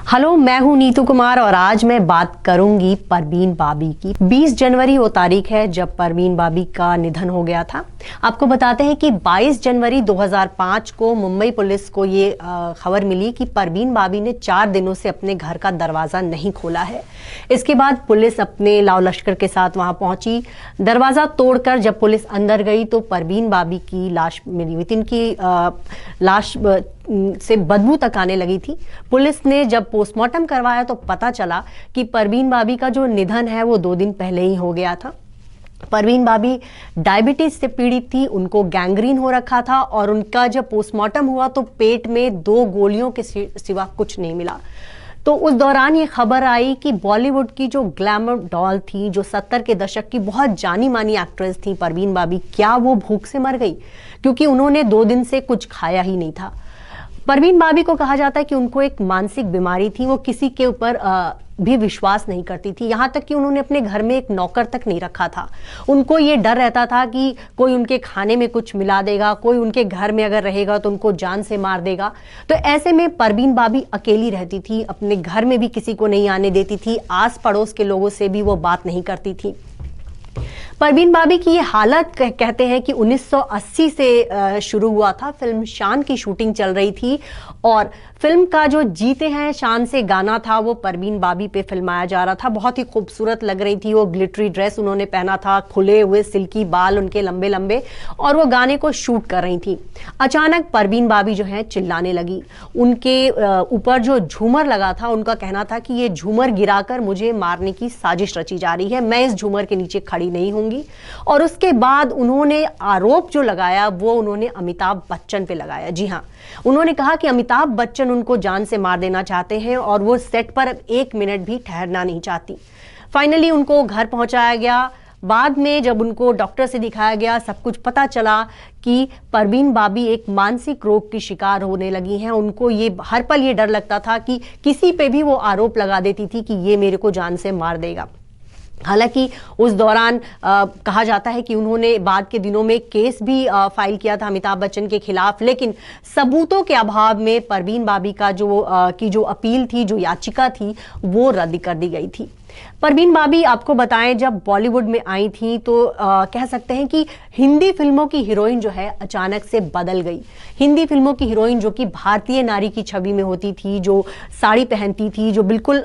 Hello, मैं हूं नीतू कुमार और आज मैं बात करूंगी परवीन बाबी की। 20 जनवरी वो तारीख है जब परवीन बाबी का निधन हो गया था। आपको बताते हैं कि 22 जनवरी 2005 को मुंबई पुलिस को ये खबर मिली कि परवीन बाबी ने 4 दिनों से अपने घर का दरवाजा नहीं खोला है। इसके बाद पुलिस अपने लाव लश्कर के साथ वहां पहुंची। दरवाजा तोड़कर जब पुलिस अंदर गई तो परवीन बाबी की लाश मिली हुई थी। इनकी लाश से बदबू तक आने लगी थी। पुलिस ने जब पोस्टमार्टम करवाया तो पता चला कि परवीन बाबी का जो निधन है वो 2 दिन पहले ही हो गया था। परवीन बाबी डायबिटीज से पीड़ित थी, उनको गैंग्रीन हो रखा था और उनका जब पोस्टमार्टम हुआ तो पेट में 2 गोलियों के सिवा कुछ नहीं मिला। तो उस दौरान ये खबर आई कि बॉलीवुड की जो ग्लैमर डॉल थी, जो 70 के दशक की बहुत जानी मानी एक्ट्रेस थी परवीन बाबी, क्या वो भूख से मर गई? क्योंकि उन्होंने 2 दिन से कुछ खाया ही नहीं था। परवीन बाबी को कहा जाता है कि उनको एक मानसिक बीमारी थी, वो किसी के ऊपर भी विश्वास नहीं करती थी। यहाँ तक कि उन्होंने अपने घर में एक नौकर तक नहीं रखा था। उनको ये डर रहता था कि कोई उनके खाने में कुछ मिला देगा, कोई उनके घर में अगर रहेगा तो उनको जान से मार देगा। तो ऐसे में परवीन बाबी अकेली रहती थी, अपने घर में भी किसी को नहीं आने देती थी, आस पड़ोस के लोगों से भी वो बात नहीं करती थी। परवीन बाबी की ये हालत कहते हैं कि 1980 से शुरू हुआ था। फिल्म शान की शूटिंग चल रही थी और फिल्म का जो जीते हैं शान से गाना था वो परवीन बाबी पे फिल्माया जा रहा था। बहुत ही खूबसूरत लग रही थी वो, ग्लिटरी ड्रेस उन्होंने पहना था, खुले हुए सिल्की बाल उनके लंबे लंबे, और वो गाने को शूट कर रही थी। अचानक परवीन बाबी जो है चिल्लाने लगी। उनके ऊपर जो झूमर लगा था, उनका कहना था कि ये झूमर गिराकर मुझे मारने की साजिश रची जा रही है, मैं इस झूमर के नीचे खड़ी नहीं होंगी। और उसके बाद उन्होंने आरोप जो लगाया वो उन्होंने अमिताभ बच्चन पे लगाया। जी हाँ, उन्होंने कहा कि अमिताभ बच्चन उनको जान से मार देना चाहते हैं और वो सेट पर 1 मिनट भी ठहरना नहीं चाहती। फाइनली उनको घर पहुंचाया गया। बाद में जब उनको डॉक्टर से दिखाया गया, सब कुछ पता चला कि परवीन बाबी एक मानसिक रोग की शिकार होने लगी हैं। उनको ये हर पल ये डर लगता था कि किसी पे भी वो आरोप लगा देती थी कि ये मेरे को जान से मार देगा। हालांकि उस दौरान कहा जाता है कि उन्होंने बाद के दिनों में केस भी फाइल किया था अमिताभ बच्चन के खिलाफ, लेकिन सबूतों के अभाव में परवीन बाबी का जो अपील थी, जो याचिका थी, वो रद्द कर दी गई थी। परवीन बाबी आपको बताएं जब बॉलीवुड में आई थी तो कह सकते हैं कि हिंदी फिल्मों की हीरोइन जो है अचानक से बदल गई। हिंदी फिल्मों की हीरोइन जो कि भारतीय नारी की छवि में होती थी, जो साड़ी पहनती थी, जो बिल्कुल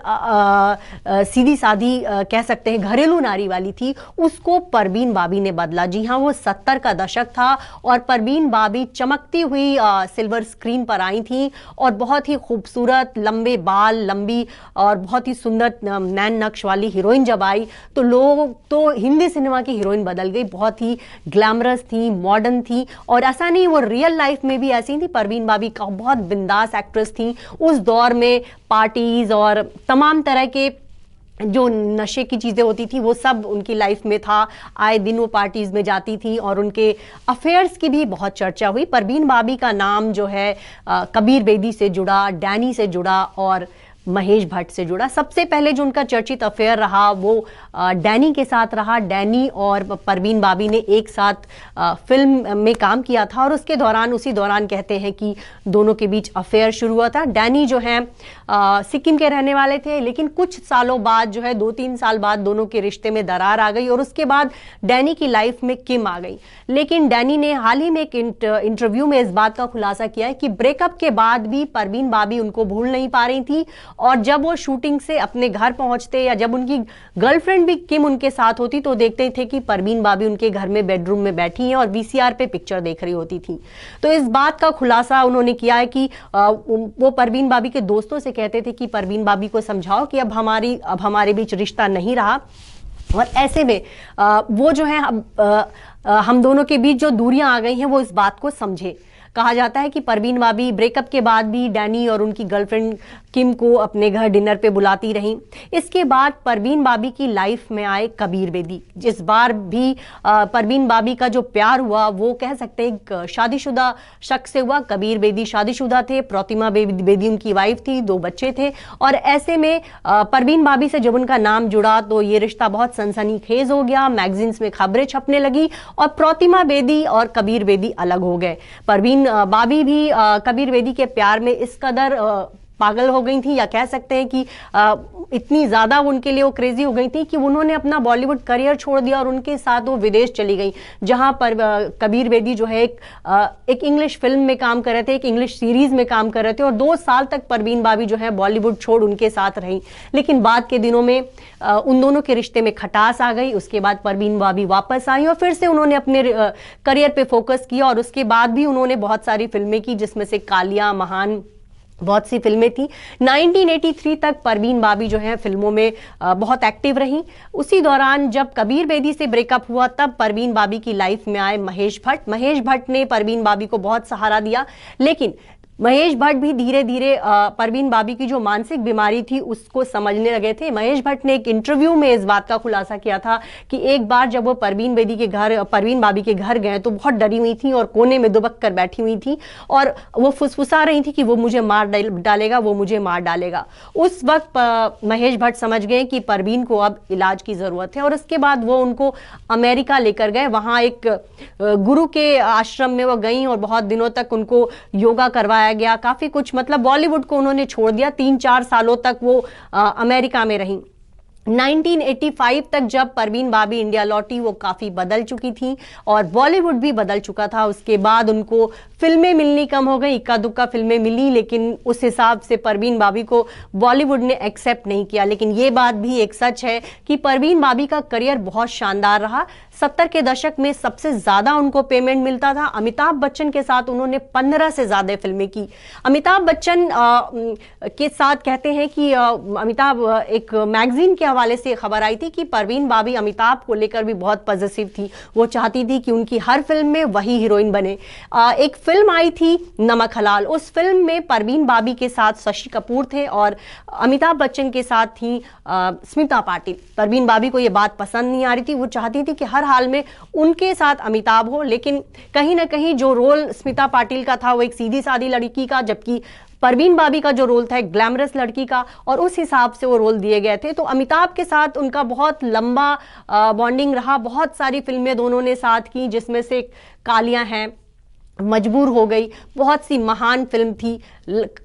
सीधी सादी कह सकते हैं घरेलू नारी वाली थी, उसको परवीन बाबी ने बदला। जी हाँ, वो 70 का दशक था और परवीन बाबी चमकती हुई सिल्वर स्क्रीन पर आई थी और बहुत ही खूबसूरत, लंबे बाल, लंबी और बहुत ही सुंदर नैन नक्श वाली हीरोइन जब आई तो लोग तो हिंदी सिनेमा की हीरोइन बदल गई। बहुत ही ग्लैमरस थी, मॉडर्न थी और ऐसा नहीं, वो रियल लाइफ में भी ऐसी थी। परवीन बाबी का बहुत बिंदास एक्ट्रेस थी। उस दौर में पार्टीज और तमाम तरह के जो नशे की चीजें होती थी वो सब उनकी लाइफ में था। आए दिन वो पार्टीज में जाती थी और उनके अफेयर्स की भी बहुत चर्चा हुई। परवीन बाबी का नाम जो है कबीर बेदी से जुड़ा, डैनी से जुड़ा और महेश भट्ट से जुड़ा। सबसे पहले जो उनका चर्चित अफेयर रहा वो डैनी के साथ रहा। डैनी और परवीन बाबी ने एक साथ फिल्म में काम किया था और उसी दौरान कहते हैं कि दोनों के बीच अफेयर शुरू हुआ था। डैनी जो है सिक्किम के रहने वाले थे, लेकिन कुछ सालों बाद जो है 2-3 साल बाद दोनों के रिश्ते में दरार आ गई और उसके बाद डैनी की लाइफ में किम आ गई। लेकिन डैनी ने हाल ही में एक इंटरव्यू में इस बात का खुलासा किया है कि ब्रेकअप के बाद भी परवीन बाबी उनको भूल नहीं पा रही थी और जब वो शूटिंग से अपने घर पहुंचते या जब उनकी गर्लफ्रेंड भी किम उनके साथ होती तो देखते थे कि परवीन बाबी उनके घर में बेडरूम में बैठी हैं और वीसीआर पे पिक्चर देख रही होती थी। तो इस बात का खुलासा उन्होंने किया है कि वो परवीन बाबी के दोस्तों से कहते थे कि परवीन बाबी को समझाओ कि अब हमारे बीच रिश्ता नहीं रहा। और ऐसे में वो जो है हम दोनों के बीच जो दूरियां आ गई हैं वो इस बात को समझे। कहा जाता है कि परवीन बाबी ब्रेकअप के बाद भी डैनी और उनकी गर्लफ्रेंड किम को अपने घर डिनर पे बुलाती रहीं। इसके बाद परवीन बाबी की लाइफ में आए कबीर बेदी। जिस बार भी परवीन बाबी का जो प्यार हुआ वो कह सकते हैं शादीशुदा शख्स से हुआ। कबीर बेदी शादीशुदा थे, प्रतिमा बेदी उनकी वाइफ थी, 2 बच्चे थे और ऐसे में परवीन बाबी से जब उनका नाम जुड़ा तो ये रिश्ता बहुत सनसनीखेज हो गया। मैगजीन्स में खबरें छपने लगी और प्रतिमा बेदी और कबीर बेदी अलग हो गए। परवीन बाबी भी कबीर बेदी के प्यार में इस कदर पागल हो गई थी, या कह सकते हैं कि इतनी ज़्यादा उनके लिए वो क्रेजी हो गई थी कि उन्होंने अपना बॉलीवुड करियर छोड़ दिया और उनके साथ वो विदेश चली गई, जहां पर कबीर बेदी जो है एक इंग्लिश फिल्म में काम कर रहे थे, एक इंग्लिश सीरीज में काम कर रहे थे, और 2 साल तक परवीन बाबी जो है बॉलीवुड छोड़ उनके साथ रही। लेकिन बाद के दिनों में उन दोनों के रिश्ते में खटास आ गई। उसके बाद परवीन बाबी वापस आई और फिर से उन्होंने अपने करियर पे फोकस किया, और उसके बाद भी उन्होंने बहुत सारी फिल्में की, जिसमें से कालिया, महान, बहुत सी फिल्में थी। 1983 तक परवीन बाबी जो है फिल्मों में बहुत एक्टिव रही। उसी दौरान जब कबीर बेदी से ब्रेकअप हुआ, तब परवीन बाबी की लाइफ में आए महेश भट्ट। महेश भट्ट ने परवीन बाबी को बहुत सहारा दिया, लेकिन महेश भट्ट भी धीरे धीरे परवीन बाबी की जो मानसिक बीमारी थी उसको समझने लगे थे। महेश भट्ट ने एक इंटरव्यू में इस बात का खुलासा किया था कि एक बार जब वो परवीन बाबी के घर गए तो बहुत डरी हुई थी और कोने में दुबक कर बैठी हुई थी, और वो फुसफुसा रही थी कि वो मुझे मार डालेगा, वो मुझे मार डालेगा। उस वक्त महेश भट्ट समझ गए कि परवीन को अब इलाज की जरूरत है, और उसके बाद वो उनको अमेरिका लेकर गए। वहां एक गुरु के आश्रम में वो गई और बहुत दिनों तक उनको योगा करवाया गया, काफी कुछ, मतलब बॉलीवुड को उन्होंने छोड़ दिया। 3-4 सालों तक वो अमेरिका में रही। 1985 तक जब परवीन बाबी इंडिया लौटी, वो काफी बदल चुकी थी और बॉलीवुड भी बदल चुका था। उसके बाद उनको फिल्में मिलनी कम हो गई, इक्का दुक्का फिल्में मिली, लेकिन उस हिसाब से परवीन बाबी को बॉलीवुड ने एक्सेप्ट नहीं किया। लेकिन ये बात भी एक सच है कि परवीन बाबी का करियर बहुत शानदार रहा। 70 के दशक में सबसे ज्यादा उनको पेमेंट मिलता था। अमिताभ बच्चन के साथ उन्होंने 15 से ज्यादा फिल्में की। अमिताभ बच्चन के साथ कहते हैं कि अमिताभ, एक मैगजीन के हवाले से खबर आई थी कि परवीन बाबी अमिताभ को लेकर भी बहुत पॉजिटिव थी। वो चाहती थी कि उनकी हर फिल्म में वही हीरोइन बने। एक फिल्म आई थी नमक हलाल, उस फिल्म में परवीन बाबी के साथ शशि कपूर थे और अमिताभ बच्चन के साथ थी स्मिता पाटिल। परवीन बाबी को ये बात पसंद नहीं आ रही थी, वो चाहती थी कि हर हाल में उनके साथ अमिताभ हो, लेकिन कहीं ना कहीं जो रोल स्मिता पाटिल का था वो एक सीधी सादी लड़की का, जबकि परवीन बाबी का जो रोल था एक ग्लैमरस लड़की का, और उस हिसाब से वो रोल दिए गए थे। तो अमिताभ के साथ उनका बहुत लंबा बॉन्डिंग रहा। बहुत सारी फिल्में दोनों ने साथ की, जिसमें से कालियां हैं, मजबूर हो गई, बहुत सी महान फिल्म थी।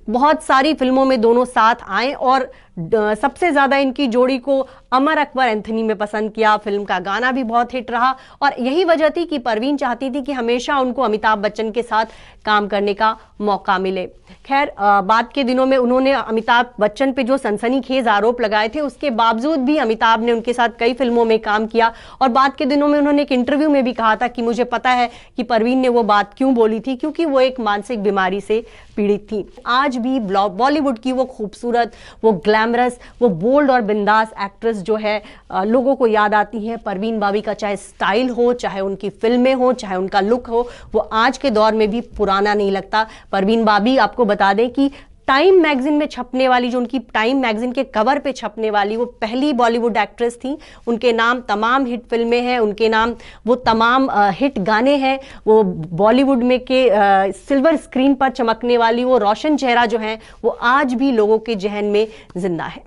बहुत सारी फिल्मों में दोनों साथ आए और सबसे ज्यादा इनकी जोड़ी को अमर अकबर एंथनी में पसंद किया। फिल्म का गाना भी बहुत हिट रहा, और यही वजह थी कि परवीन चाहती थी कि हमेशा उनको अमिताभ बच्चन के साथ काम करने का मौका मिले। खैर, बाद के दिनों में उन्होंने अमिताभ बच्चन पे जो सनसनीखेज आरोप लगाए थे, उसके बावजूद भी अमिताभ ने उनके साथ कई फिल्मों में काम किया, और बाद के दिनों में उन्होंने एक इंटरव्यू में भी कहा था कि मुझे पता है कि परवीन ने वो बात क्यों बोली थी, क्योंकि वो एक मानसिक बीमारी से पीड़ित थी। आज भी बॉलीवुड की वो खूबसूरत, वो ग्लैमरस, वो बोल्ड और बिंदास एक्ट्रेस जो है लोगों को याद आती है। परवीन बाबी का चाहे स्टाइल हो, चाहे उनकी फिल्में हो, चाहे उनका लुक हो, वो आज के दौर में भी पुराना नहीं लगता। परवीन बाबी, आपको बता दें कि टाइम मैगजीन में छपने वाली, जो उनकी टाइम मैगजीन के कवर पे छपने वाली वो पहली बॉलीवुड एक्ट्रेस थी। उनके नाम तमाम हिट फिल्में हैं, उनके नाम वो तमाम हिट गाने हैं। वो बॉलीवुड में के सिल्वर स्क्रीन पर चमकने वाली वो रोशन चेहरा जो है, वो आज भी लोगों के जहन में जिंदा है।